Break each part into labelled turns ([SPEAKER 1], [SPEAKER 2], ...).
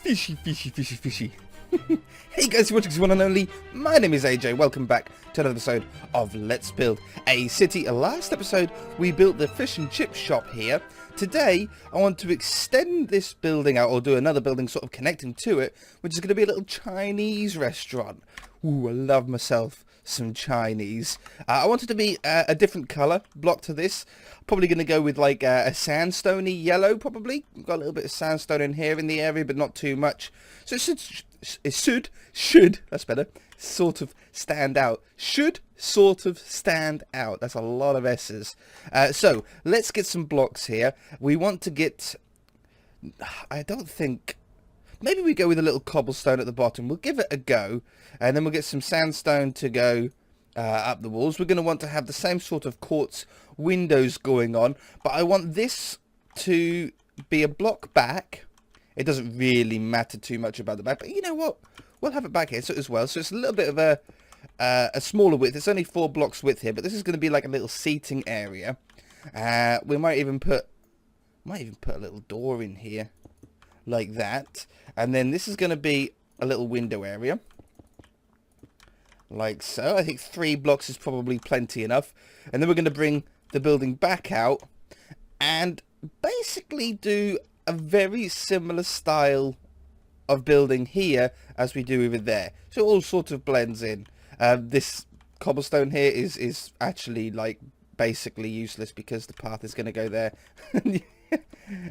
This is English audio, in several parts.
[SPEAKER 1] Fishy, fishy, fishy, fishy. Hey guys, you're watching the one and only. My name is AJ. Welcome back to another episode of Let's Build a City. Last episode, we built the fish and chip shop here. Today, I want to extend this building out, or do another building sort of connecting to it, which is going to be a little Chinese restaurant. Ooh, I love myself some Chinese. I want it to be a different colour block to this. Probably going to go with like a sandstone-y yellow, probably. We've got a little bit of sandstone in here in the area, but not too much. So it should, that's better, sort of stand out. Should sort of stand out. That's a lot of S's. So let's get some blocks here. We want to get, I don't think, maybe we go with a little cobblestone at the bottom. We'll give it a go. And then we'll get some sandstone to go up the walls. We're going to want to have the same sort of quartz windows going on. But I want this to be a block back. It doesn't really matter too much about the back. But you know what? We'll have it back here as well. So it's a little bit of a smaller width. It's only 4 blocks width here. But this is going to be like a little seating area. We might even put a little door in here. Like that. And then this is going to be a little window area. Like so. I think 3 blocks is probably plenty enough. And then we're going to bring the building back out. And basically do a very similar style of building here as we do over there. So it all sort of blends in. This cobblestone here is actually like basically useless because the path is going to go there.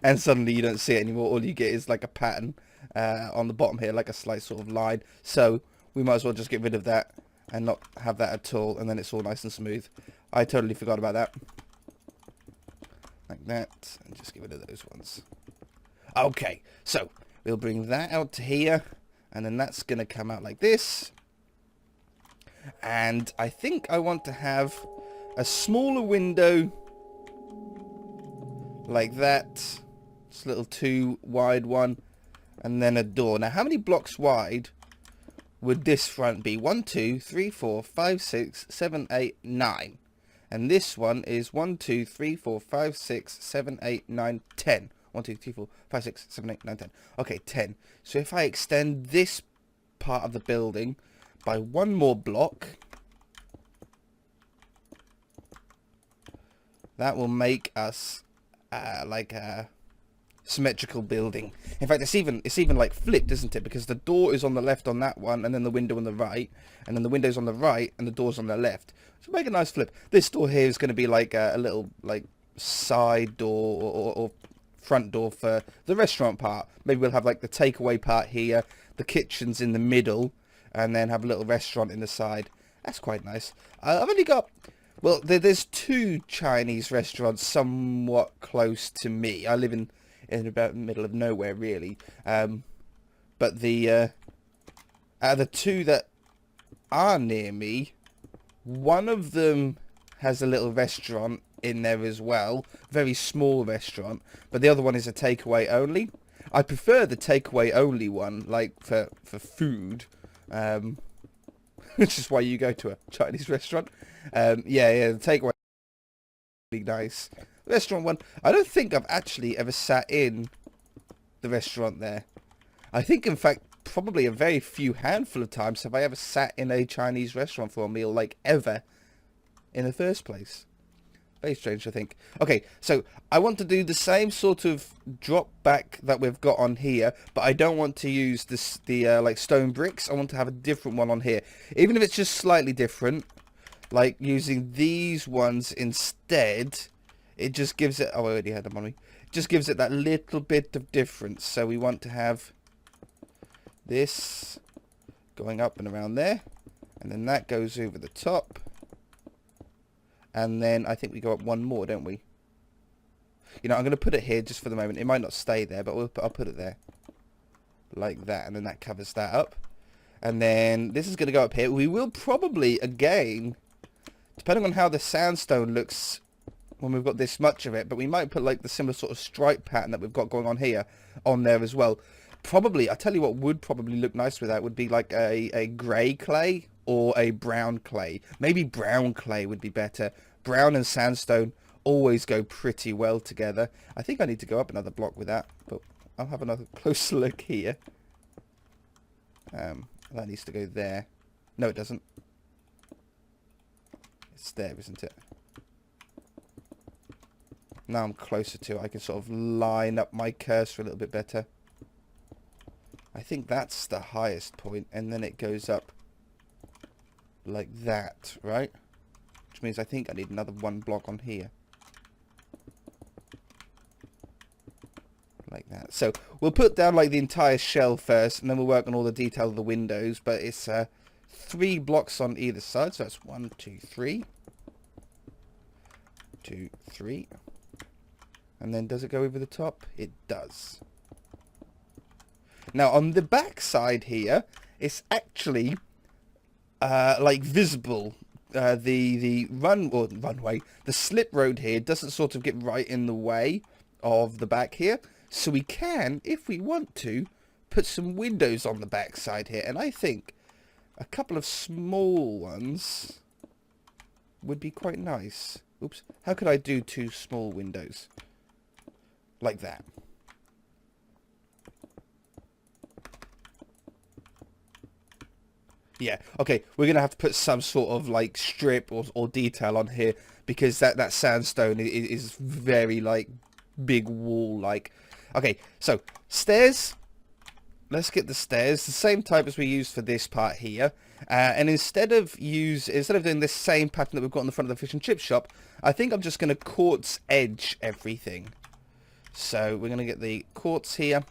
[SPEAKER 1] And suddenly you don't see it anymore. All you get is like a pattern on the bottom here, like a slight sort of line. So we might as well just get rid of that and not have that at all, and then it's all nice and smooth. I totally forgot about that. Like that, and just get rid of those ones. Okay, so we'll bring that out to here, and then that's going to come out like this. And I think I want to have a smaller window like that. Just a little 2 wide one, and then a door. Now, how many blocks wide would this front be? 1, 2, 3, 4, 5, 6, 7, 8, 9. And this one is 1, 2, 3, 4, 5, 6, 7, 8, 9, 10. 1, 2, 3, 4, 5, 6, 7, 8, 9, 10. Okay, 10. So if I extend this part of the building by 1 more block, that will make us like a symmetrical building. In fact, it's even like flipped, isn't it? Because the door is on the left on that one, and then the window on the right, and then the window's on the right, and the door's on the left. So make a nice flip. This door here is going to be like a little like side door or front door for the restaurant part. Maybe we'll have like the takeaway part here, the kitchen's in the middle, and then have a little restaurant in the side. That's quite nice. I've only got, well, there's 2 Chinese restaurants somewhat close to me. I live in about the middle of nowhere, really. But the 2 that are near me, one of them has a little restaurant in there as well. Very small restaurant. But the other one is a takeaway only. I prefer the takeaway only one, like for food. Which is why you go to a Chinese restaurant. Yeah, the takeaway really nice. Restaurant one, I don't think I've actually ever sat in the restaurant there. I think, in fact, probably a very few handful of times have I ever sat in a Chinese restaurant for a meal, like ever, in the first place. Very strange, I think. Okay, so I want to do the same sort of drop back that we've got on here, but I don't want to use the like stone bricks. I want to have a different one on here, even if it's just slightly different, like using these ones instead. It just gives it, oh, I already had them on me. It just gives it that little bit of difference. So we want to have this going up and around there. And then that goes over the top. And then I think we go up 1 more, don't we? You know, I'm going to put it here just for the moment. It might not stay there, but I'll put it there. Like that. And then that covers that up. And then this is going to go up here. We will probably, again, depending on how the sandstone looks when we've got this much of it, but we might put like the similar sort of stripe pattern that we've got going on here on there as well. Probably, I tell you what would probably look nice with that would be like a grey clay or a brown clay. Maybe brown clay would be better. Brown and sandstone always go pretty well together. I think I need to go up another block with that, but I'll have another closer look here. That needs to go there. No, it doesn't. It's there, isn't it? Now I'm closer to it. I can sort of line up my cursor a little bit better. I think that's the highest point, and then it goes up like that, right? Which means I think I need another one block on here. Like that. So we'll put down like the entire shell first, and then we'll work on all the detail of the windows. But it's 3 blocks on either side, so that's 1, 2, 3. 2, 3. And then does it go over the top? It does. Now on the back side here, it's actually like visible. The runway, the slip road here doesn't sort of get right in the way of the back here. So we can, if we want to, put some windows on the back side here. And I think a couple of small ones would be quite nice. Oops. How could I do 2 small windows? Like that. Yeah, okay, we're going to have to put some sort of like strip or detail on here, because that sandstone is very like big wall like. Okay, so stairs. Let's get the stairs, the same type as we used for this part here. And instead of doing this same pattern that we've got on the front of the fish and chip shop, I think I'm just going to quartz edge everything. So we're going to get the quartz here.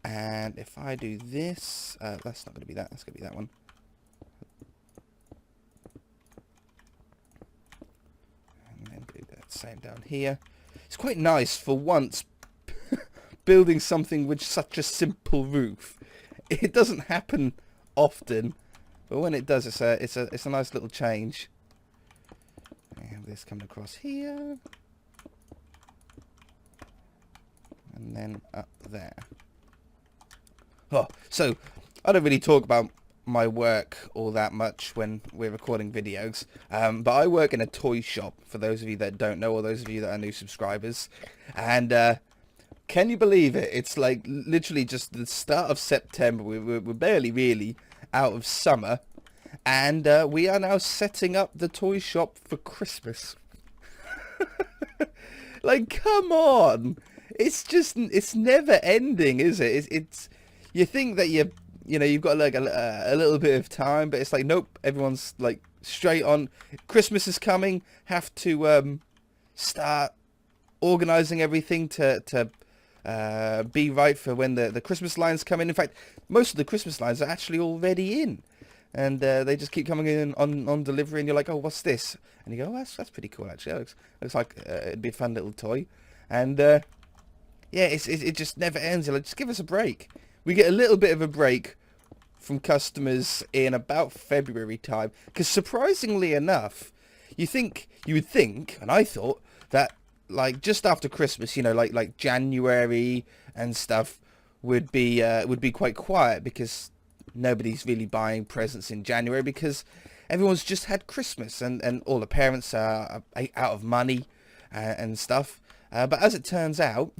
[SPEAKER 1] And if I do this, that's not going to be that, that's going to be that one. And then do that same down here. It's quite nice for once building something with such a simple roof. It doesn't happen often, but when it does, it's a nice little change. And this coming across here. And then up there. Oh, so I don't really talk about my work all that much when we're recording videos, but I work in a toy shop, for those of you that don't know, or those of you that are new subscribers. And can you believe it? It's like literally just the start of September. We're barely really out of summer, and we are now setting up the toy shop for Christmas. Like, come on! It's never ending, is it? It's you think that you've got like a little bit of time, but it's like, nope, everyone's like straight on. Christmas is coming. Have to start organizing everything to be right for when the Christmas lines come in. In fact, most of the Christmas lines are actually already in, and they just keep coming in on delivery, and you're like, oh, what's this? And you go, oh, that's pretty cool actually. It looks like it'd be a fun little toy. And yeah, it just never ends. You're like, just give us a break. We get a little bit of a break from customers in about February time, because surprisingly enough, you would think, and I thought that like just after Christmas, like January and stuff would be quite quiet, because nobody's really buying presents in January because everyone's just had Christmas and all the parents are out of money and stuff. But as it turns out,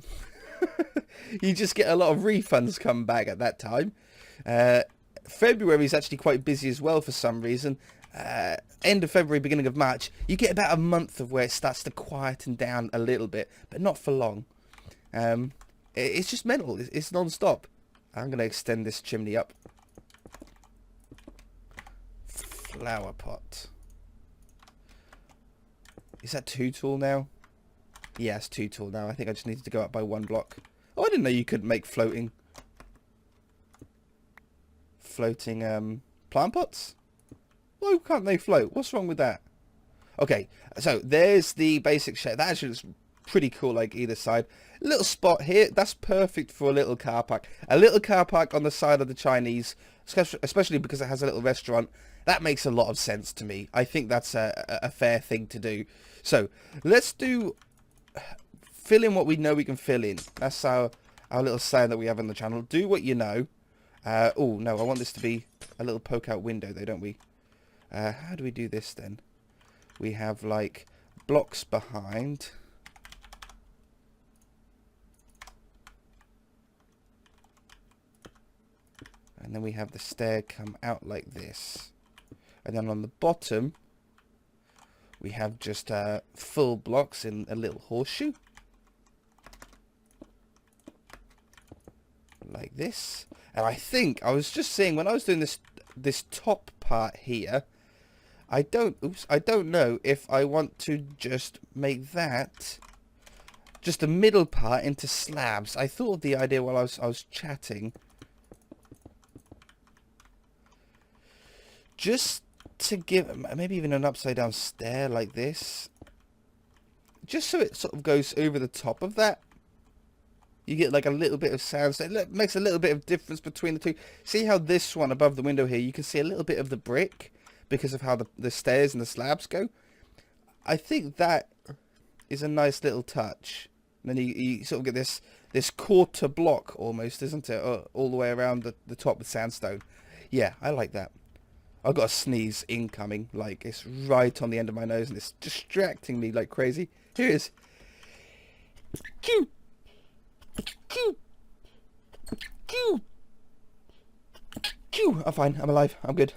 [SPEAKER 1] you just get a lot of refunds come back at that time. February is actually quite busy as well for some reason. End of February, beginning of March, you get about a month of where it starts to quieten down a little bit, but not for long. It's just mental. It's non-stop. I'm going to extend this chimney up. Flower pot. Is that 2 tall now? Yeah, it's 2 tall now. I think I just needed to go up by 1 block. Oh, I didn't know you could make floating plant pots. Why can't they float? What's wrong with that? Okay, so there's the basic shape. That actually looks pretty cool, like either side. Little spot here. That's perfect for a little car park. A little car park on the side of the Chinese, especially because it has a little restaurant. That makes a lot of sense to me. I think that's a fair thing to do. So let's fill in what we know we can fill in. That's our little saying that we have on the channel. Do what you know. Oh, no, I want this to be a little poke out window though, don't we? How do we do this then? We have like blocks behind. And then we have the stair come out like this. And then on the bottom, we have just full blocks in a little horseshoe. Like this. And I think, I was just saying, when I was doing this top part here, I don't know if I want to just make that, just the middle part into slabs. I thought of the idea while I was chatting. Just to give, maybe even an upside down stair like this. Just so it sort of goes over the top of that. You get like a little bit of sandstone. It makes a little bit of difference between the two. See how this one above the window here, you can see a little bit of the brick because of how the stairs and the slabs go. I think that is a nice little touch. And then you sort of get this quarter block almost, isn't it? All the way around the top with sandstone. Yeah, I like that. I've got a sneeze incoming, like it's right on the end of my nose and it's distracting me like crazy. Here it is. I'm fine, I'm alive, I'm good.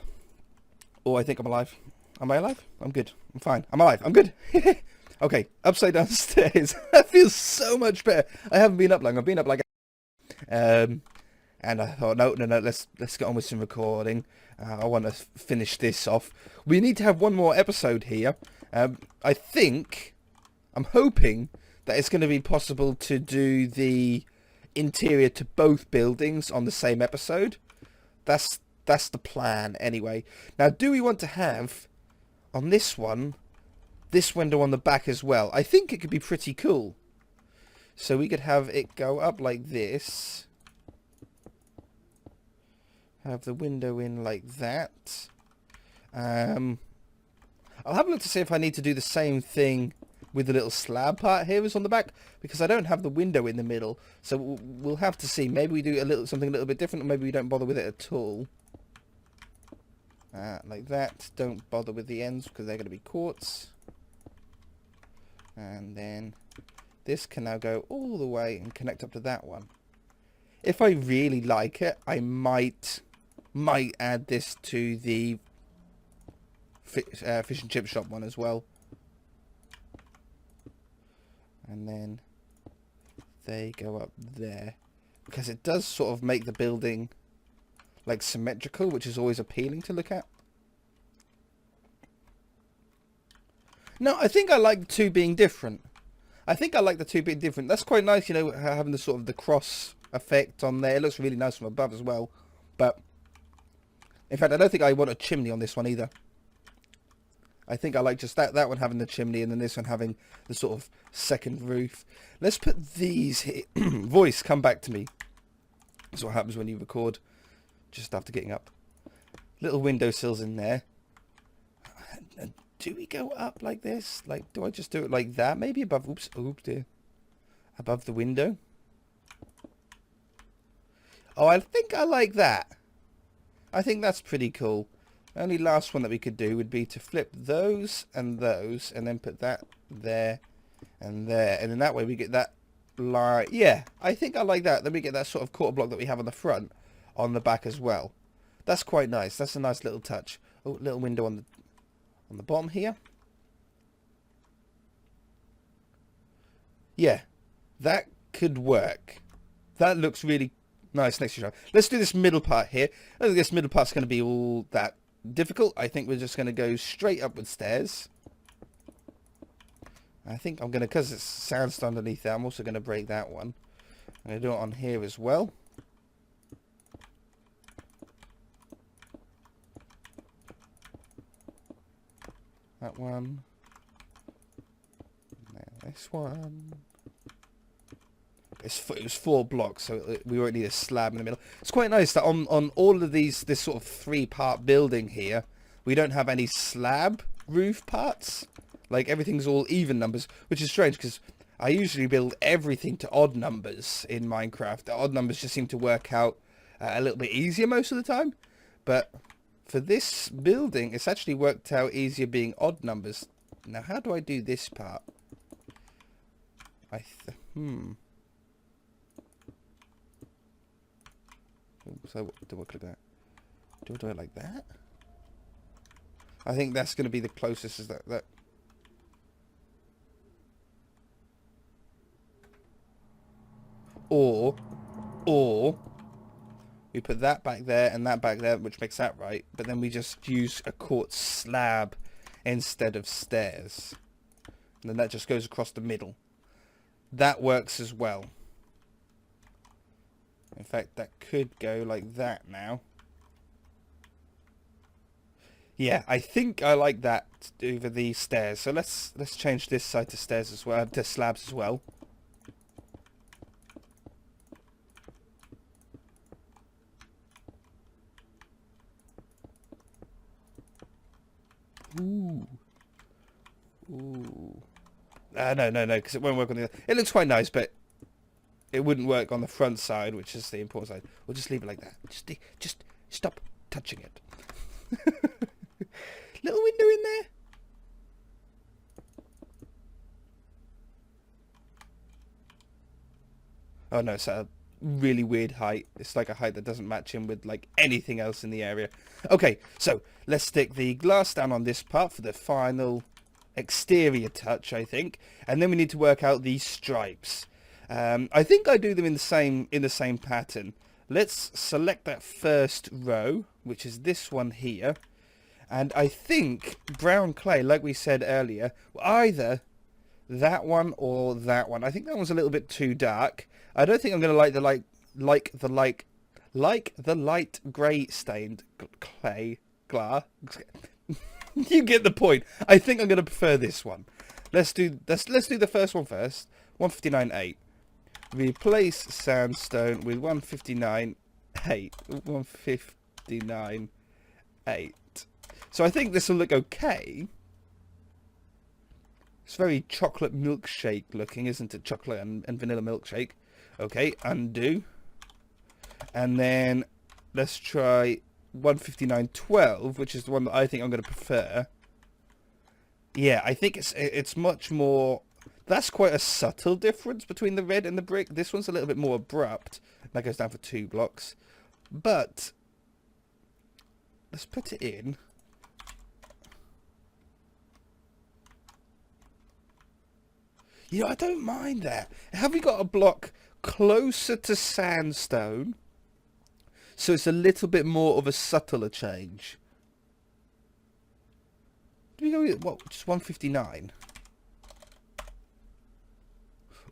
[SPEAKER 1] Oh, I think I'm alive. Am I alive? I'm good, I'm fine, I'm alive, I'm good. Okay, upside down stairs. That feels so much better. I haven't been up long, I've been up like and I thought, no, let's get on with some recording. I want to finish this off. We need to have one more episode here. I think, I'm hoping that it's going to be possible to do the interior to both buildings on the same episode. That's the plan anyway. Now, do we want to have, on this one, this window on the back as well? I think it could be pretty cool. So we could have it go up like this. Have the window in like that. I'll have a look to see if I need to do the same thing with the little slab part here is on the back, because I don't have the window in the middle. So we'll have to see. Maybe we do something a little bit different, or maybe we don't bother with it at all. Like that. Don't bother with the ends because they're going to be quartz. And then this can now go all the way and connect up to that one. If I really like it, I might add this to the fish and chip shop one as well. And then they go up there. Because it does sort of make the building like symmetrical, which is always appealing to look at. No, I think I like the two being different. That's quite nice, you know, having the sort of the cross effect on there. It looks really nice from above as well. But in fact, I don't think I want a chimney on this one either. I think I like just that one having the chimney, and then this one having the sort of second roof. Let's put these here. Voice, come back to me. That's what happens when you record just after getting up. Little windowsills in there. Do we go up like this? Like, do I just do it like that? Maybe above. Oops dear. Above the window. Oh, I think I like that. I think that's pretty cool. The only last one that we could do would be to flip those, and then put that there and there. And then that way we get that line. Yeah, I think I like that. Then we get that sort of quarter block that we have on the front, on the back as well. That's quite nice. That's a nice little touch. Oh, little window on the bottom here. Yeah, that could work. That looks really nice next to each other. Let's do this middle part here. I think this middle part's going to be all that difficult. I think we're just going to go straight upward stairs. I think I'm going to, because it's sandstone underneath there, I'm also going to break that one. I'm going to do it on here as well. That one. Now this one. It was 4 blocks, so we won't need a slab in the middle. It's quite nice that on all of this sort of 3-part building here, we don't have any slab roof parts. Like, everything's all even numbers, which is strange because I usually build everything to odd numbers in Minecraft. The odd numbers just seem to work out a little bit easier most of the time. But for this building, it's actually worked out easier being odd numbers. Now, how do I do this part? So do I click that? Do I do it like that? I think that's going to be the closest. Is that? Or we put that back there and that back there, which makes that right. But then we just use a quartz slab instead of stairs. And then that just goes across the middle. That works as well. In fact, that could go like that now. Yeah, I think I like that over the stairs. So let's change this side to stairs as well, to slabs as well. Ooh. Ooh. No, because it won't work on the other. It looks quite nice, but it wouldn't work on the front side, which is the important side. We'll just leave it like that. Just stop touching it. Little window in there. Oh no, it's at a really weird height. It's like a height that doesn't match in with like anything else in the area. Okay, so let's stick the glass down on this part for the final exterior touch, I think. And then we need to work out these stripes. I think I do them in the same pattern. Let's select that first row, which is this one here. And I think brown clay, like we said earlier, either that one or that one. I think that one's a little bit too dark. I don't think I'm going to like the light grey stained clay glass. You get the point. I think I'm going to prefer this one. Let's do the first one first. 159.8. Replace sandstone with 159.8. 159.8. So I think this will look okay. It's very chocolate milkshake looking, isn't it? Chocolate and vanilla milkshake. Okay, undo. And then let's try 159.12, which is the one that I think I'm going to prefer. Yeah, I think it's much more... That's quite a subtle difference between the red and the brick. This one's a little bit more abrupt. That goes down for 2 blocks. But let's put it in. You know, I don't mind that. Have we got a block closer to sandstone? So it's a little bit more of a subtler change. Do we go with, what, just 159?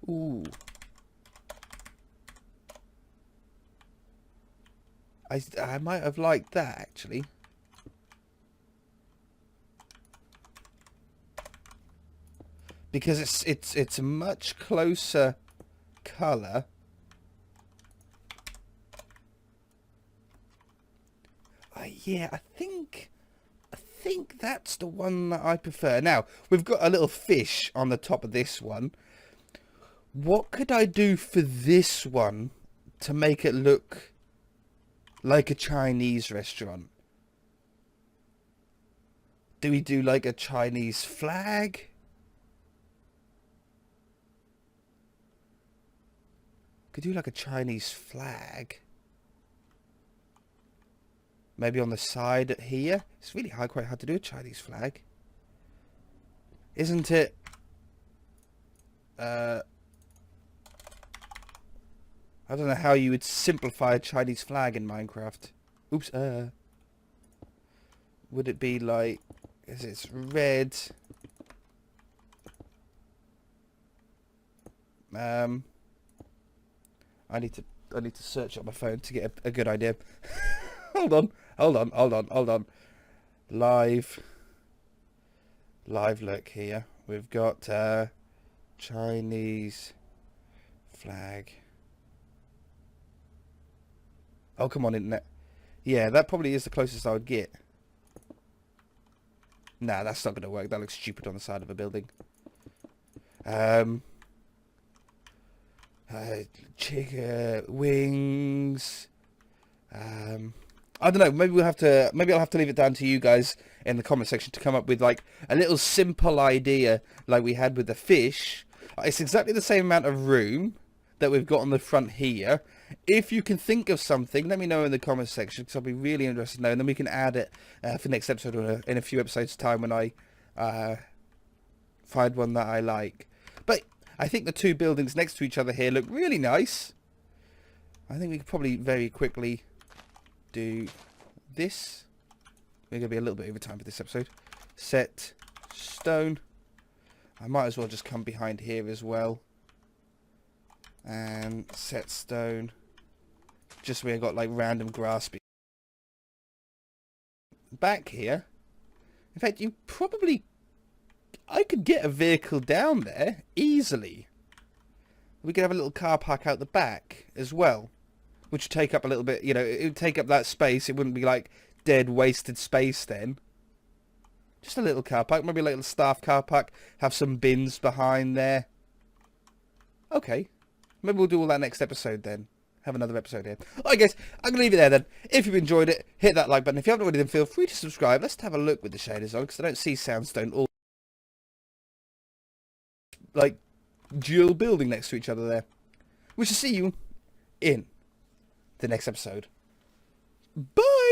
[SPEAKER 1] Ooh. I might have liked that, actually. Because it's a much closer colour. Yeah, I think that's the one that I prefer. Now, we've got a little fish on the top of this one. What could I do for this one to make it look like a Chinese restaurant? Do we do like a Chinese flag? Could do like a Chinese flag. Maybe on the side here. It's really quite hard to do a Chinese flag. Isn't it? I don't know how you would simplify a Chinese flag in Minecraft. Oops. Would it be like... It's red. I need to search on my phone to get a good idea. Hold on. Live look here. We've got Chinese flag. Oh, come on, internet. Yeah, that probably is the closest I would get. Nah, that's not going to work. That looks stupid on the side of a building. Chicken wings. I don't know. Maybe I'll have to leave it down to you guys in the comment section to come up with like a little simple idea, like we had with the fish. It's exactly the same amount of room that we've got on the front here. If you can think of something, let me know in the comments section, because I'll be really interested to know, and then we can add it for next episode or in a few episodes' time when I find one that I like. But I think the two buildings next to each other here look really nice. I think we could probably very quickly do this. We're going to be a little bit over time for this episode. Set stone. I might as well just come behind here as well. And set stone. Just where I got like random grass. Back here. In fact, you probably... I could get a vehicle down there easily. We could have a little car park out the back as well. Which would take up a little bit, you know, it would take up that space. It wouldn't be like dead, wasted space then. Just a little car park, maybe a little staff car park. Have some bins behind there. Okay. Maybe we'll do all that next episode then. Have another episode here. Alright guys, I'm going to leave it there then. If you've enjoyed it, hit that like button. If you haven't already, then feel free to subscribe. Let's have a look with the shaders on, because I don't see sandstone all like dual building next to each other there. We shall see you in the next episode. Bye!